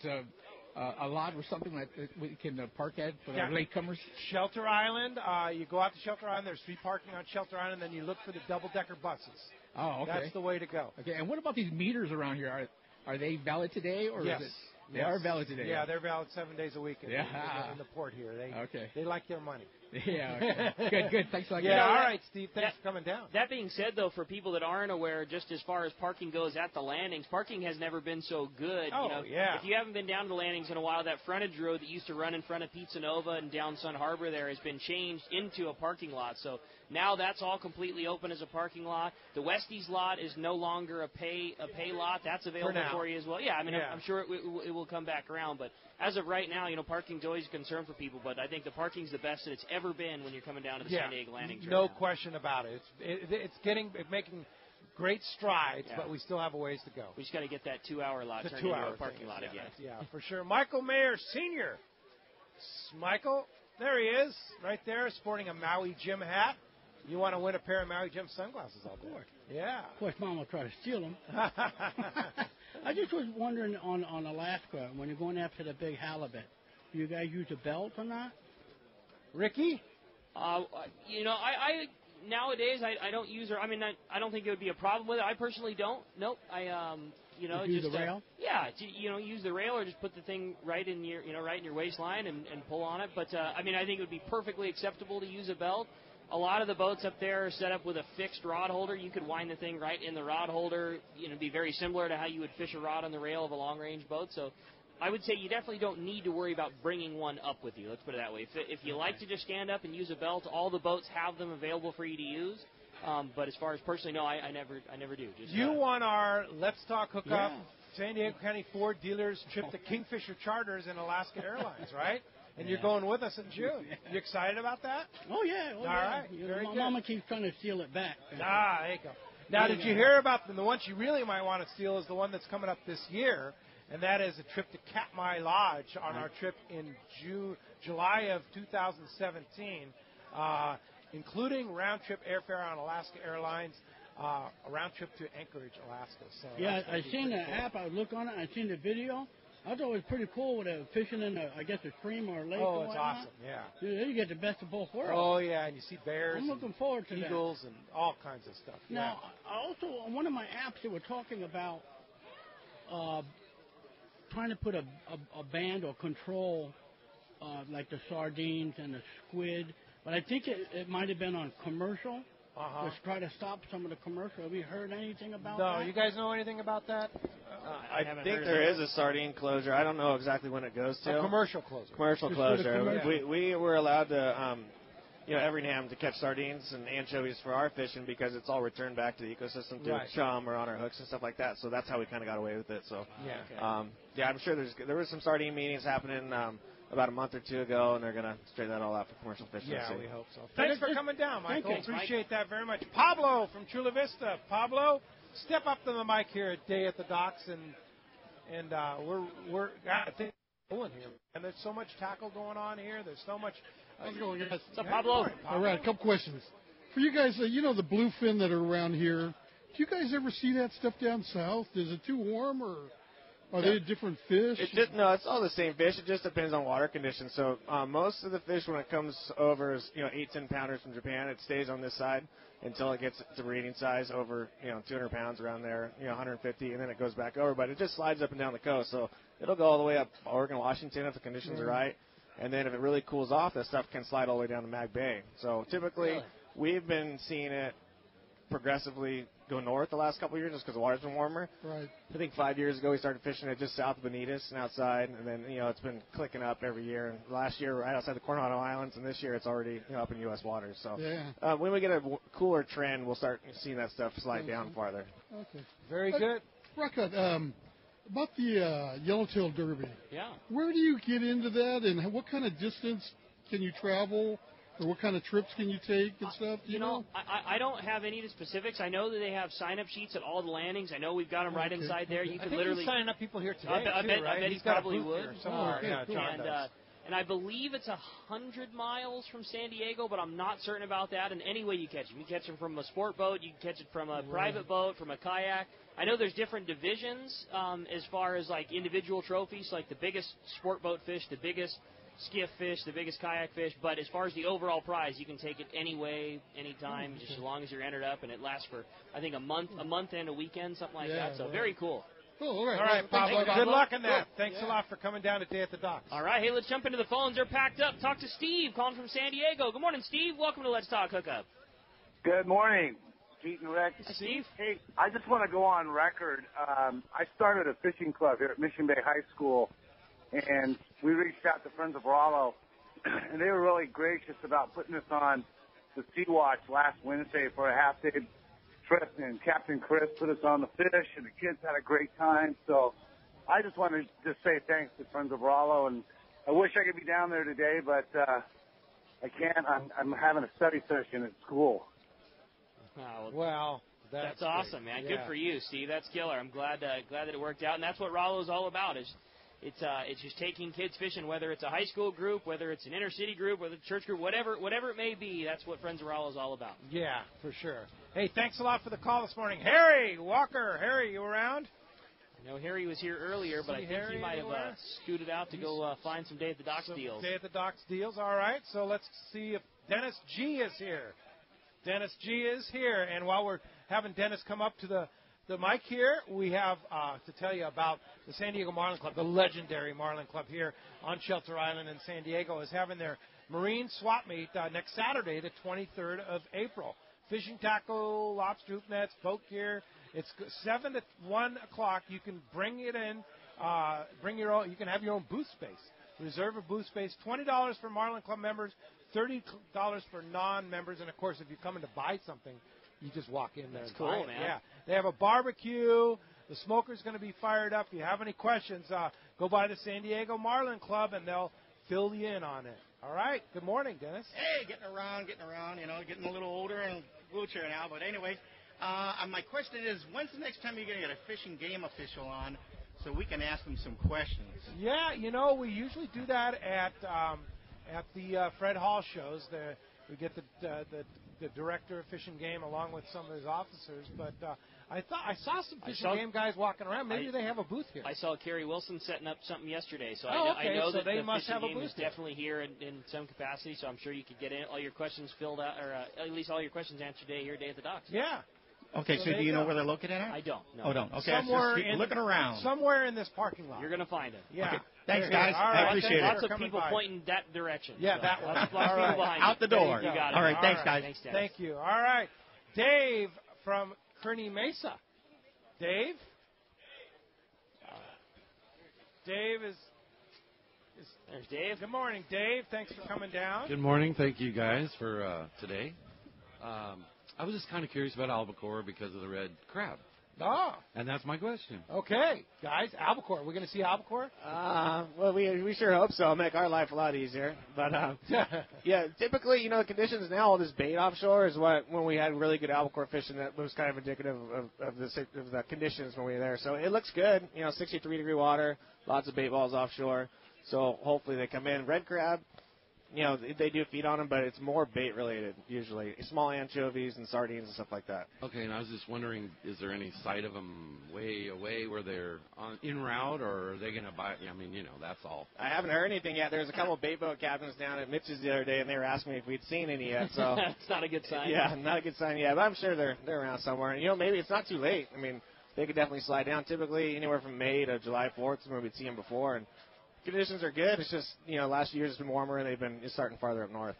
a lot or something that we can park at for the latecomers? Shelter Island. You go out to Shelter Island. There's free parking on Shelter Island. Then you look for the double-decker buses. Oh, okay. That's the way to go. Okay, and what about these meters around here? Are they valid today? Or yes. Is it, they are valid today. Yeah, they're valid 7 days a week in the port here. They like their money. Yeah, okay. Good. Thanks a lot. Yeah, all right, Steve. Thanks for coming down. That being said, though, for people that aren't aware, just as far as parking goes at the landings, parking has never been so good. Oh, If you haven't been down to the landings in a while, that frontage road that used to run in front of Pizza Nova and down Sun Harbor there has been changed into a parking lot. So now that's all completely open as a parking lot. The Westies lot is no longer a pay lot. That's available for you as well. Yeah, I'm sure it will come back around. But as of right now, parking's always a concern for people. But I think the parking's the best that it's ever been when you're coming down to the San Diego landings. No question about it. It's making great strides, but we still have a ways to go. We just got to get that 2-hour lot turned into a parking lot again. Yeah, for sure. Michael Mayer Sr. Michael, there he is, right there, sporting a Maui Jim hat. You want to win a pair of Maui Jim sunglasses out there. Yeah. Of course, Mom will try to steal them. I just was wondering on Alaska, when you're going after the big halibut, do you guys use a belt or not? Ricky? I nowadays I don't use her. I don't think it would be a problem with it. I personally don't. Nope. Use the rail? Use the rail or just put the thing right in your waistline and pull on it. But I think it would be perfectly acceptable to use a belt. A lot of the boats up there are set up with a fixed rod holder. You could wind the thing right in the rod holder. Be very similar to how you would fish a rod on the rail of a long-range boat. So I would say you definitely don't need to worry about bringing one up with you. Let's put it that way. If you like to just stand up and use a belt, all the boats have them available for you to use. But as far as personally, no, I never do. Just, you won our Let's Talk Hookup San Diego County Ford dealers trip to Kingfisher Charters and Alaska Airlines, right? And you're going with us in June. You excited about that? Oh, yeah. All right. My mama keeps trying to steal it back. There you go. Now, did you hear about the ones you really might want to steal is the one that's coming up this year, and that is a trip to Katmai Lodge on our trip in July of 2017, including round-trip airfare on Alaska Airlines, a round trip to Anchorage, Alaska. So yeah, I seen the app. I looked on it. I seen the video. I thought it was pretty cool with fishing in, a stream or a lake. Oh, it's awesome, yeah. Dude, you get the best of both worlds. Oh, yeah, and you see bears. I'm looking forward to eagles that. and all kinds of stuff. Now, also, on one of my apps, they were talking about trying to put a band or control like the sardines and the squid, but I think it might have been on commercial. To try to stop some of the commercial. Have you heard anything about that? No, you guys know anything about that? I think there is a sardine closure. I don't know exactly when it goes to. A commercial closure. Commercial closure. We were allowed to, every NAM to catch sardines and anchovies for our fishing because it's all returned back to the ecosystem through chum or on our hooks and stuff like that. So that's how we kind of got away with it. So I'm sure there was some sardine meetings happening about a month or two ago, and they're going to straighten that all out for commercial fishing. Yeah, we hope so. Thanks for coming down, Michael. Appreciate that very much. Pablo from Chula Vista. Pablo, step up to the mic here at Day at the Docks, and we're I think pulling here. And there's so much tackle going on here. There's so much. How's it going, guys? What's up, Pablo? All right, a couple questions for you guys. The bluefin that are around here. Do you guys ever see that stuff down south? Is it too warm or? Are they different fish? No, it's all the same fish. It just depends on water conditions. So most of the fish, when it comes over, is 8-10 pounders from Japan. It stays on this side until it gets to breeding size over 200 pounds around there, 150, and then it goes back over. But it just slides up and down the coast. So it'll go all the way up Oregon, Washington if the conditions are right. And then if it really cools off, that stuff can slide all the way down to Mag Bay. So typically, we've been seeing it progressively go north the last couple of years just because the water's been warmer. Right. I think 5 years ago we started fishing it just south of Bonitas and outside, and then it's been clicking up every year. And last year right outside the Coronado Islands, and this year it's already up in U.S. waters. So when we get a cooler trend, we'll start seeing that stuff slide down farther. Okay. Very good. Rocka, about the yellowtail derby. Yeah. Where do you get into that, and what kind of distance can you travel? Or what kind of trips can you take and stuff? You know? I don't have any of the specifics. I know that they have sign-up sheets at all the landings. I know we've got them right inside there. You can literally he's signing up people here today. I bet he probably would. John and I believe it's 100 miles from San Diego, but I'm not certain about that. And any way you catch them, you can catch them from a sport boat, you can catch it from a private boat, from a kayak. I know there's different divisions as far as like individual trophies, like the biggest sport boat fish, the biggest skiff fish, the biggest kayak fish, but as far as the overall prize, you can take it any way, anytime, just as long as you're entered up, and it lasts for, I think, a month and a weekend, something like that, so very cool. Cool, all right, Pablo, good luck in that. Thanks a lot for coming down today at the Docks. All right, hey, let's jump into the phones. They're packed up. Talk to Steve, calling from San Diego. Good morning, Steve. Welcome to Let's Talk Hookup. Good morning, Pete and Rick. Hi, Steve. Hey, I just want to go on record. I started a fishing club here at Mission Bay High School, and we reached out to Friends of Rollo, and they were really gracious about putting us on the Sea Watch last Wednesday for a half-day trip, and Captain Chris put us on the fish, and the kids had a great time. So I just wanted to just say thanks to Friends of Rollo, and I wish I could be down there today, but I can't. I'm having a study session at school. Well, that's awesome, man. Good for you, Steve. That's killer. I'm glad that it worked out, and that's what Rollo's all about. It's just taking kids fishing, whether it's a high school group, whether it's an inner city group, whether it's a church group, whatever it may be. That's what Friends of Rollo is all about. Yeah, for sure. Hey, thanks a lot for the call this morning. Harry Walker. Harry, you around? I know Harry was here earlier, but I think he might have scooted out to go find some Day at the Docks deals. Day at the Docks deals, all right. So let's see if Dennis G. is here. Dennis G. is here, and while we're having Dennis come up to the mic here, we have to tell you about the San Diego Marlin Club. The legendary Marlin Club here on Shelter Island in San Diego is having their Marine Swap Meet next Saturday, the 23rd of April. Fishing tackle, lobster hook nets, boat gear. It's 7 to 1 o'clock. You can bring it in bring your own. You can have your own booth space. Reserve a booth space. $20 for Marlin Club members, $30 for non-members, and of course, if you're coming to buy something, you just walk in there. That's and cool, buy it. man. Yeah, they have a barbecue. The smoker's going to be fired up. If you have any questions, go by the San Diego Marlin Club, and they'll fill you in on it. All right. Good morning, Dennis. Hey, getting around, getting a little older and wheelchair now. But anyway, my question is, when's the next time you're going to get a fishing game official on so we can ask them some questions? Yeah, we usually do that at the Fred Hall shows. We get the director of Fish and Game along with some of his officers. But I saw some Fish and Game guys walking around. Maybe they have a booth here. I saw Kerry Wilson setting up something yesterday, so okay. I know So that they the must Fish and have a Game booth is here. definitely here in some capacity. So I'm sure you could get all your questions filled out, or at least all your questions answered today here at the docks. Yeah. Okay, so do you know where they're located at? I don't. No. Oh, don't. Okay, Somewhere just keep looking around. Somewhere in this parking lot. You're going to find it. Yeah. Okay. Thanks, Here, guys. all right. I appreciate Lots it. of people pointing that direction. Yeah, so. that one. Lots of All people right. behind Out the door. You got it. All right, thanks, right. guys. Thanks, Dennis. Thank you. All right. Dave from Kearney Mesa. Dave? Dave is There's Dave. Good morning, Dave. Thanks for coming down. Good morning. Thank you guys for today. I was just kind of curious about albacore because of the red crab. Oh. And that's my question. Okay, guys, albacore. We're going to see albacore? Well, we sure hope so. It'll make our life a lot easier. But, yeah, typically, the conditions now, all this bait offshore is when we had really good albacore fishing, that was kind of indicative of the conditions when we were there. So it looks good. 63-degree water, lots of bait balls offshore. So hopefully they come in. Red crab, they do feed on them, but it's more bait related usually. Small anchovies and sardines and stuff like that. Okay, and I was just wondering, is there any sight of them way away where they're en route, or are they going to buy? I mean, that's all. I haven't heard anything yet. There was a couple of bait boat captains down at Mitch's the other day, and they were asking me if we'd seen any yet. So it's not a good sign. Yeah, not a good sign yet. But I'm sure they're around somewhere. And, maybe it's not too late. I mean, they could definitely slide down. Typically, anywhere from May to July 4th is when we'd see them before. And conditions are good. It's just, last year it's been warmer, and they've been starting farther up north.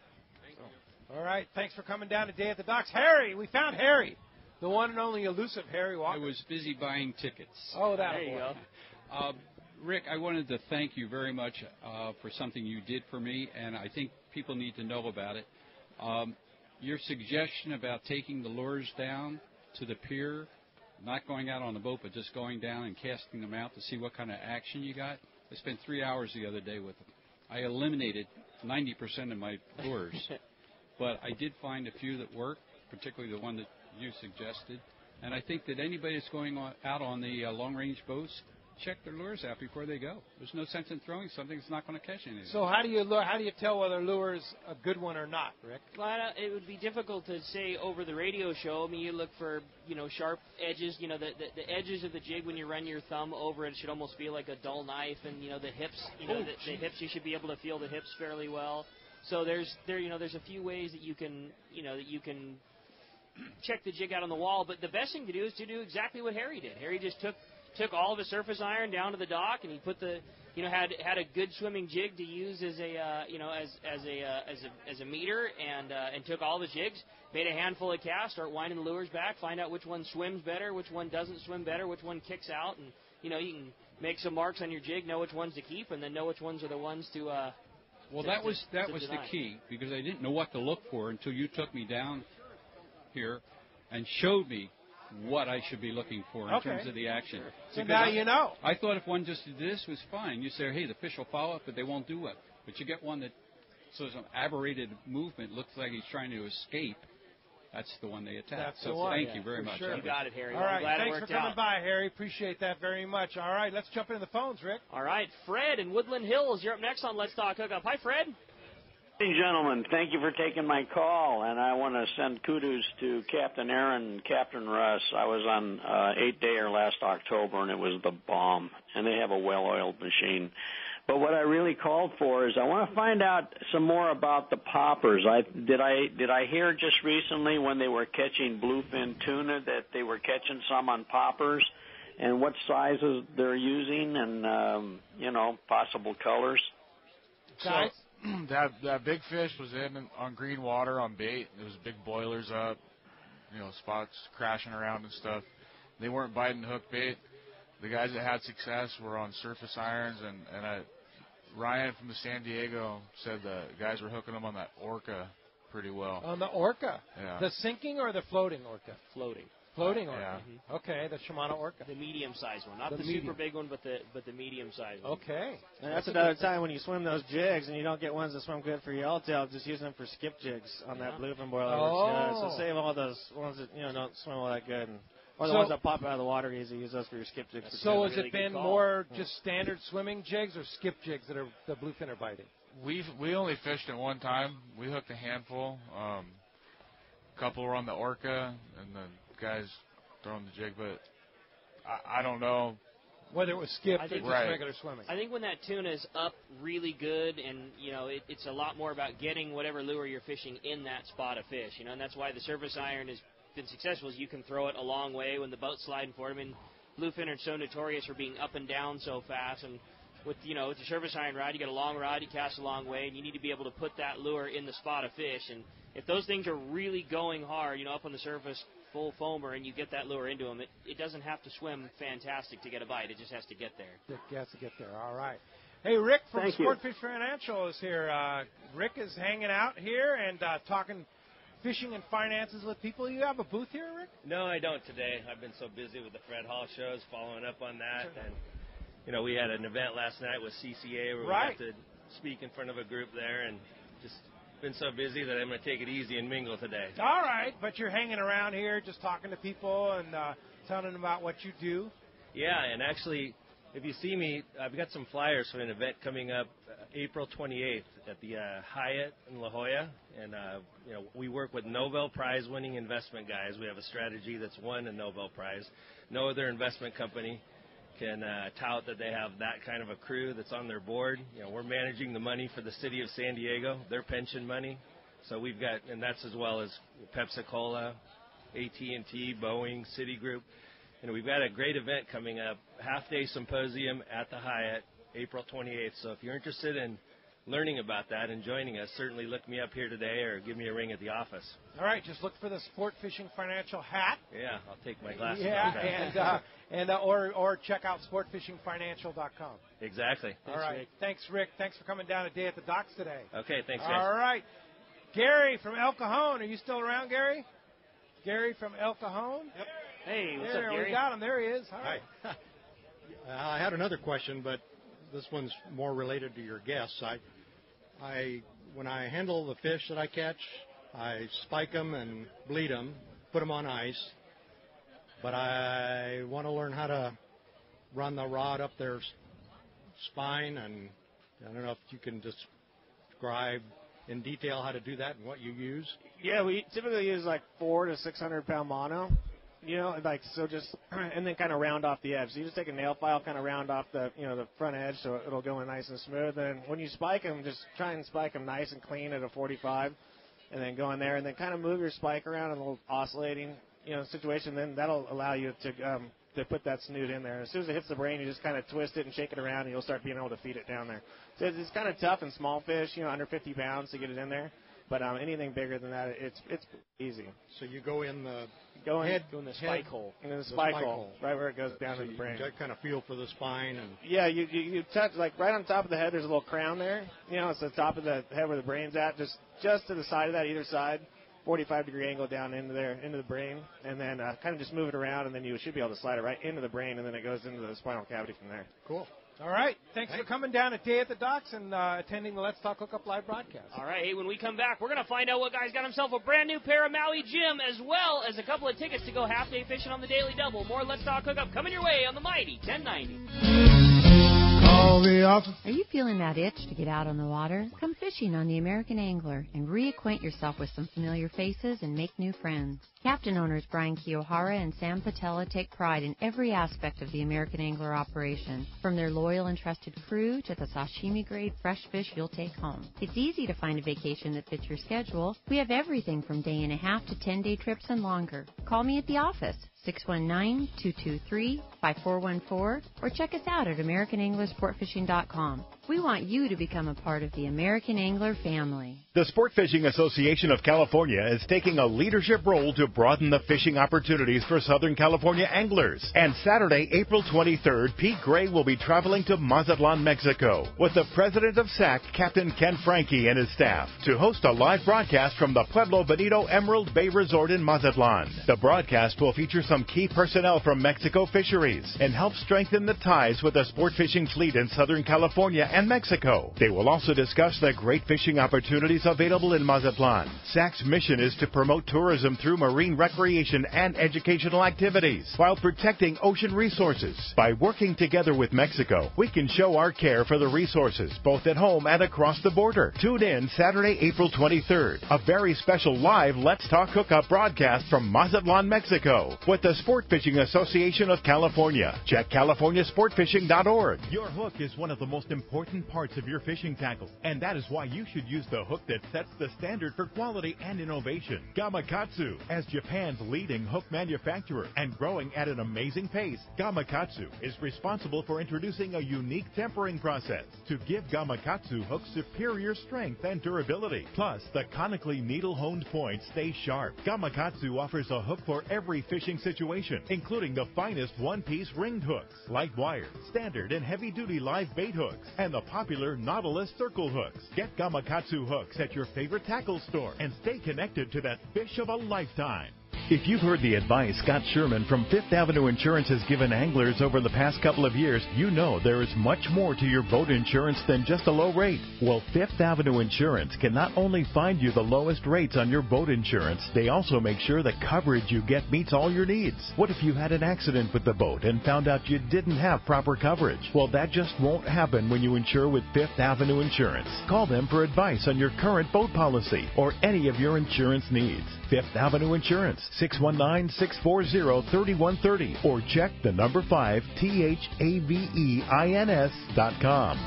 All right. Thanks for coming down today at the docks. Harry, we found Harry. The one and only elusive Harry Walker. I was busy buying tickets. Oh, there you go. Rick, I wanted to thank you very much for something you did for me, and I think people need to know about it. Your suggestion about taking the lures down to the pier, not going out on the boat, but just going down and casting them out to see what kind of action you got. I spent 3 hours the other day with them. I eliminated 90% of my lures, but I did find a few that worked, particularly the one that you suggested. And I think that anybody that's going out on the long-range boats, check their lures out before they go. There's no sense in throwing something that's not going to catch anything. So how do you tell whether a lure is a good one or not, Rick? Well, it would be difficult to say over the radio show. I mean, you look for sharp edges. The edges of the jig when you run your thumb over it should almost feel like a dull knife, and the hips. The hips, you should be able to feel the hips fairly well. So there's a few ways that you can check the jig out on the wall. But the best thing to do is to do exactly what Harry did. Harry just took all of his surface iron down to the dock, and he put had a good swimming jig to use as a meter, and took all the jigs, made a handful of casts, start winding the lures back, find out which one swims better, which one doesn't swim better, which one kicks out, and you can make some marks on your jig, know which ones to keep, and then know which ones are the ones to. That was the key, because I didn't know what to look for until you took me down here and showed me what I should be looking for in terms of the action. So now you know. I thought if one just did this was fine. You say, hey, the fish will follow up, but they won't do it. But you get one that shows an aberrated movement, looks like he's trying to escape. That's the one they attack. That's so the one. Thank you very much. Sure. You got it, Harry. All right, I'm glad thanks it worked for coming out. by, Harry. Appreciate that very much. All right, let's jump into the phones, Rick. All right, Fred in Woodland Hills, you're up next on Let's Talk Hookup. Hi, Fred. Hey, gentlemen, thank you for taking my call, and I want to send kudos to Captain Aaron and Captain Russ. I was on 8-dayer last October, and it was the bomb, and they have a well-oiled machine. But what I really called for is I want to find out some more about the poppers. Did I hear just recently when they were catching bluefin tuna that they were catching some on poppers, and what sizes they're using, and possible colors? Guys. That big fish was on green water on bait. There was big boilers up, spots crashing around and stuff. They weren't biting hook bait. the guys that had success were on surface irons, and Ryan from the San Diego said the guys were hooking them on that Orca pretty well. On the Orca? Yeah. The sinking or the floating Orca? Floating. Floating Orca. Yeah. Mm-hmm. Okay, the Shimano Orca. The medium-sized one. Not the medium. super big one, but the medium-sized one. Okay. And that's another time when you swim those jigs and you don't get ones that swim good for yellowtail, just use them for skip jigs on that bluefin boiler. Oh. So save all those ones that don't swim all that good. Or the So- ones that pop out of the water easy, use those for your skip jigs. So has it been more just standard swimming jigs or skip jigs that are the bluefin are biting? We only fished it one time. We hooked a handful. A couple were on the Orca, and the guys throwing the jig, but I don't know whether it was skipped or just right. regular swimming. I think when that tuna is up really good, and it's a lot more about getting whatever lure you're fishing in that spot of fish, and that's why the surface iron has been successful. Is you can throw it a long way when the boat's sliding for them. And bluefin are so notorious for being up and down so fast, and with with the surface iron rod, you get a long rod, you cast a long way, and you need to be able to put that lure in the spot of fish. And if those things are really going hard, up on the surface, full foamer, and you get that lure into them, it doesn't have to swim fantastic to get a bite. It just has to get there. It has to get there. All right. Hey, Rick from Thank you. Sportfish Financial is here. Rick is hanging out here and talking fishing and finances with people. You have a booth here, Rick? No, I don't today. I've been so busy with the Fred Hall shows, following up on that. And, we had an event last night with CCA where we got to speak in front of a group there, and just been so busy that I'm going to take it easy and mingle today. All right, but you're hanging around here just talking to people and telling them about what you do. Yeah, and actually, if you see me, I've got some flyers for an event coming up April 28th at the Hyatt in La Jolla. And, we work with Nobel Prize-winning investment guys. We have a strategy that's won a Nobel Prize. No other investment company can tout that they have that kind of a crew that's on their board. We're managing the money for the city of San Diego, their pension money. So we've got, and that's as well as Pepsi-Cola, AT&T, Boeing, Citigroup. We've got a great event coming up, half-day symposium at the Hyatt, April 28th. So if you're interested in learning about that and joining us, certainly look me up here today or give me a ring at the office. All right, just look for the Sport Fishing Financial hat. Yeah, I'll take my glasses off. and or check out sportfishingfinancial.com. Exactly. All right. Rick. Thanks, Rick. Thanks for coming down today at the docks today. Okay, thanks, guys. All right. Gary from El Cajon. Are you still around, Gary? Gary from El Cajon? Yep. Hey, what's there, up, Gary? We got him. There he is. All right. I had another question, but this one's more related to your guests. When I handle the fish that I catch, I spike them and bleed them, put them on ice. But I want to learn how to run the rod up their spine, and I don't know if you can describe in detail how to do that and what you use. Yeah, we typically use like 400 to 600 pound mono. And then kind of round off the edge. So you just take a nail file, kind of round off the front edge, so it'll go in nice and smooth. And when you spike them, just try and spike them nice and clean at a 45, and then go in there and then kind of move your spike around in a little oscillating, situation. Then that'll allow you to put that snoot in there. As soon as it hits the brain, you just kind of twist it and shake it around, and you'll start being able to feed it down there. So it's kind of tough in small fish, under 50 pounds to get it in there. But anything bigger than that, it's easy. So you go in the Go in the spike hole. In the spike hole, right where it goes down to the brain. You kind of feel for the spine. And yeah, you touch, like right on top of the head, there's a little crown there. It's the top of the head where the brain's at, just to the side of that, either side, 45-degree angle down into the brain, and then kind of just move it around, and then you should be able to slide it right into the brain, and then it goes into the spinal cavity from there. Cool. All right. Thanks for coming down today at the docks and attending the Let's Talk Hookup live broadcast. All right. Hey, when we come back, we're going to find out what guy's got himself a brand new pair of Maui Jim, as well as a couple of tickets to go half-day fishing on the Daily Double. More Let's Talk Hookup coming your way on the mighty 1090. Are you feeling that itch to get out on the water? Come fishing on the American Angler and reacquaint yourself with some familiar faces and make new friends. Captain owners Brian Kiyohara and Sam Patella take pride in every aspect of the American Angler operation, from their loyal and trusted crew to the sashimi-grade fresh fish you'll take home. It's easy to find a vacation that fits your schedule. We have everything from day-and-a-half to 10-day trips and longer. Call me at the office, 619-223-5414, or check us out at AmericanAnglerSportFishing.com. We want you to become a part of the American Angler family. The Sport Fishing Association of California is taking a leadership role to broaden the fishing opportunities for Southern California anglers. And Saturday, April 23rd, Pete Gray will be traveling to Mazatlan, Mexico, with the president of SAC, Captain Ken Franke, and his staff, to host a live broadcast from the Pueblo Bonito Emerald Bay Resort in Mazatlan. The broadcast will feature some key personnel from Mexico Fisheries and help strengthen the ties with the sport fishing fleet in Southern California and Mexico. They will also discuss the great fishing opportunities available in Mazatlan. SAC's mission is to promote tourism through marine recreation and educational activities while protecting ocean resources. By working together with Mexico, we can show our care for the resources both at home and across the border. Tune in Saturday, April 23rd, a very special live Let's Talk Hookup broadcast from Mazatlan, Mexico, with the Sport Fishing Association of California. Check CaliforniaSportFishing.org. Your hook is one of the most important parts of your fishing tackle, and that is why you should use the hook that sets the standard for quality and innovation. Gamakatsu. As Japan's leading hook manufacturer and growing at an amazing pace, Gamakatsu is responsible for introducing a unique tempering process to give Gamakatsu hooks superior strength and durability. Plus, the conically needle-honed points stay sharp. Gamakatsu offers a hook for every fishing situation, including the finest one-piece ringed hooks, light wire, standard and heavy-duty live bait hooks, and the popular Nautilus circle hooks. Get Gamakatsu hooks at your favorite tackle store and stay connected to that fish of a lifetime. If you've heard the advice Scott Sherman from Fifth Avenue Insurance has given anglers over the past couple of years, you know there is much more to your boat insurance than just a low rate. Well, Fifth Avenue Insurance can not only find you the lowest rates on your boat insurance, they also make sure the coverage you get meets all your needs. What if you had an accident with the boat and found out you didn't have proper coverage? Well, that just won't happen when you insure with Fifth Avenue Insurance. Call them for advice on your current boat policy or any of your insurance needs. Fifth Avenue Insurance, 619-640-3130, or check the number 5 THAVEINS.com.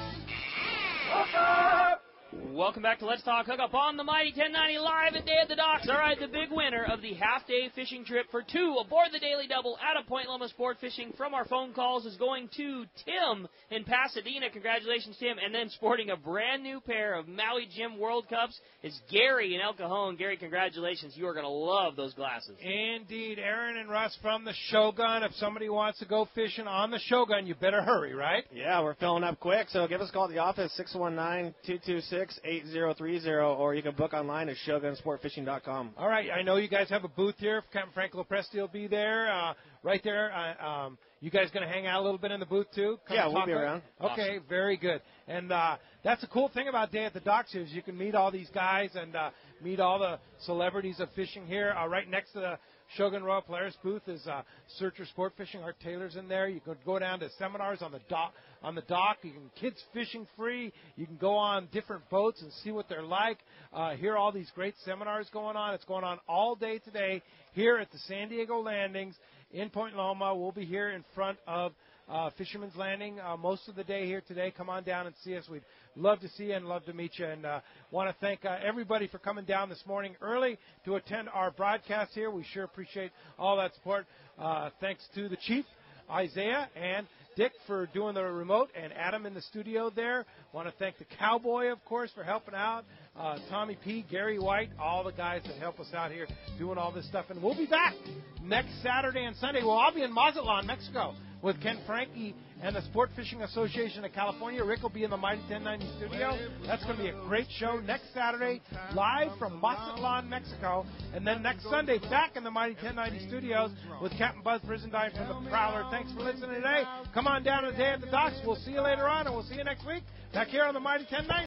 Welcome back to Let's Talk Hookup on the Mighty 1090 live at Day at the Docks. All right, the big winner of the half-day fishing trip for two aboard the Daily Double out of Point Loma Sport Fishing from our phone calls is going to Tim in Pasadena. Congratulations, Tim. And then sporting a brand new pair of Maui Jim World Cups is Gary in El Cajon. Gary, congratulations. You are going to love those glasses. Indeed. Aaron and Russ from the Shogun. If somebody wants to go fishing on the Shogun, you better hurry, right? Yeah, we're filling up quick, so give us a call at the office, 619-226-8030, or you can book online at shogunsportfishing.com. All right, I know you guys have a booth here. Captain Frank Lopresti will be there, right there. You guys going to hang out a little bit in the booth, too? We'll be around. Okay, awesome. Very good. And that's a cool thing about Day at the Docks is you can meet all these guys and meet all the celebrities of fishing here. Right next to the Shogun Royal Polaris booth is Searcher Sport Fishing. Art Taylor's in there. You can go down to seminars on the dock. You can kids fishing free. You can go on different boats and see what they're like. Hear all these great seminars going on. It's going on all day today here at the San Diego Landings in Point Loma. We'll be here in front of Fisherman's Landing most of the day here today. Come on down and see us. We'd love to see you and love to meet you. And want to thank everybody for coming down this morning early to attend our broadcast here. We sure appreciate all that support. Thanks to the Chief, Isaiah, and Dick for doing the remote, and Adam in the studio there. Want to thank the Cowboy, of course, for helping out. Tommy P., Gary White, all the guys that help us out here doing all this stuff. And we'll be back next Saturday and Sunday. Well, I'll be in Mazatlan, Mexico, with Ken Franke and the Sport Fishing Association of California. Rick will be in the Mighty 1090 studio. That's going to be a great show next Saturday, live from Mazatlan, Mexico. And then next Sunday, back in the Mighty 1090 studios with Captain Buzz Brizendine from the Prowler. Thanks for listening today. Come on down to Day at the Docks. We'll see you later on, and we'll see you next week back here on the Mighty 1090.